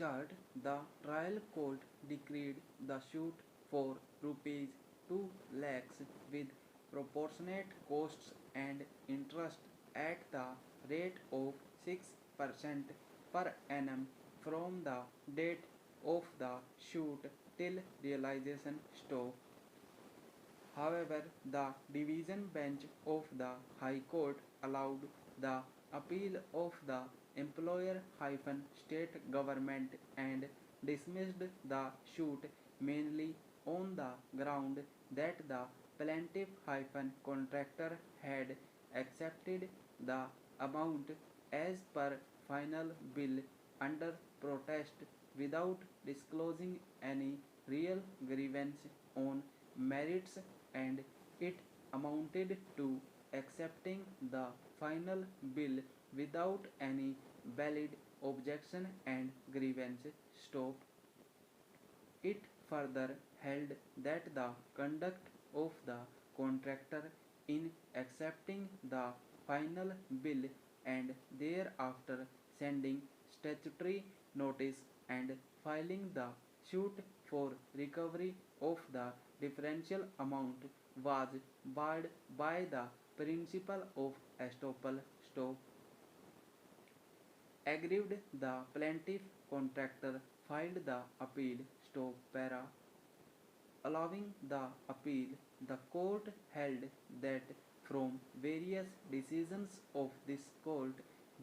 start, the trial court decreed the suit for rupees 2 lakhs with proportionate costs and interest at the rate of 6% per annum from the date of the suit till realization stop. However, the division bench of the High Court allowed the appeal of the employer-state government and dismissed the suit mainly on the ground that the plaintiff-contractor had accepted the amount as per final bill under protest without disclosing any real grievance on merits, and it amounted to accepting the final bill without any valid objection and grievance stop. It further held that the conduct of the contractor in accepting the final bill and thereafter sending statutory notice and filing the suit for recovery of the differential amount was barred by the principle of estoppel stop. Aggrieved, the plaintiff contractor filed the appeal stop para. Allowing the appeal, the court held that from various decisions of this court,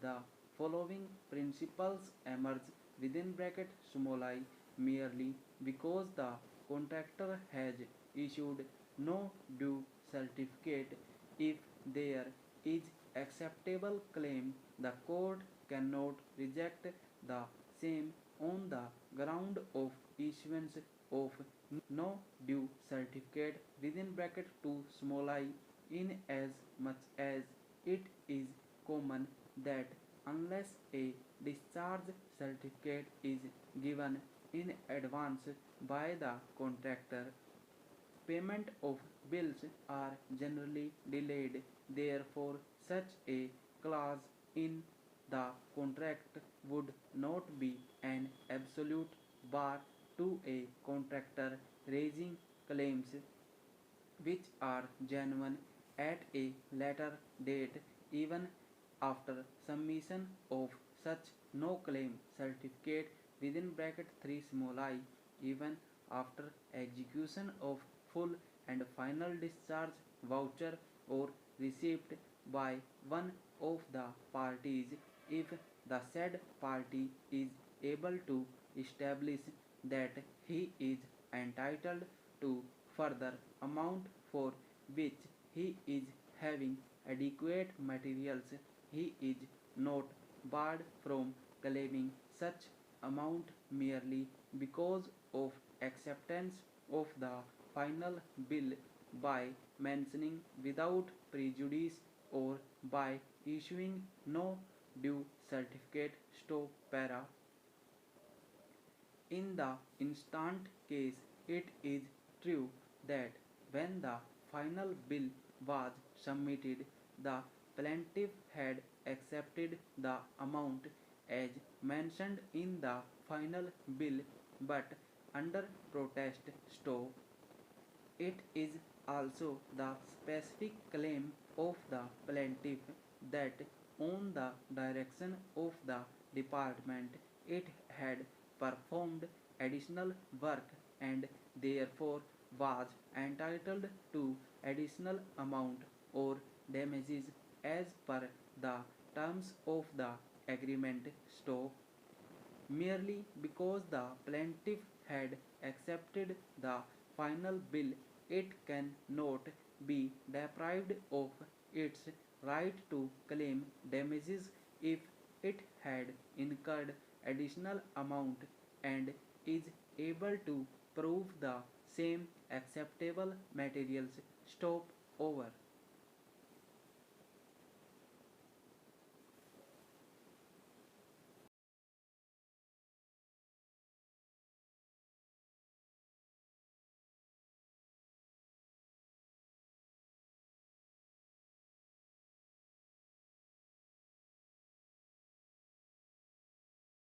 the following principles emerge within bracket small I merely because the contractor has issued no due certificate. If there is acceptable claim, the court cannot reject the same on the ground of issuance of no due certificate within bracket 2 small I, in as much as it is common that unless a discharge certificate is given in advance by the contractor, payment of bills are generally delayed. Therefore, such a clause in the contract would not be an absolute bar to a contractor raising claims which are genuine at a later date, even after submission of such no claim certificate within bracket 3 small I, even after execution of full and final discharge voucher or receipt by one of the parties, if the said party is able to establish that he is entitled to further amount for which he is having adequate materials, he is not barred from claiming such amount merely because of acceptance of the final bill by mentioning without prejudice or by issuing no due certificate stop para. In the instant case, it is true that when the final bill was submitted, the plaintiff had accepted the amount as mentioned in the final bill, but under protest stop. It is also the specific claim of the plaintiff that on the direction of the department it had performed additional work and therefore was entitled to additional amount or damages as per the terms of the agreement stop. Merely because the plaintiff had accepted the final bill, it cannot be deprived of its right to claim damages if it had incurred additional amount and is able to prove the same acceptable materials stop over.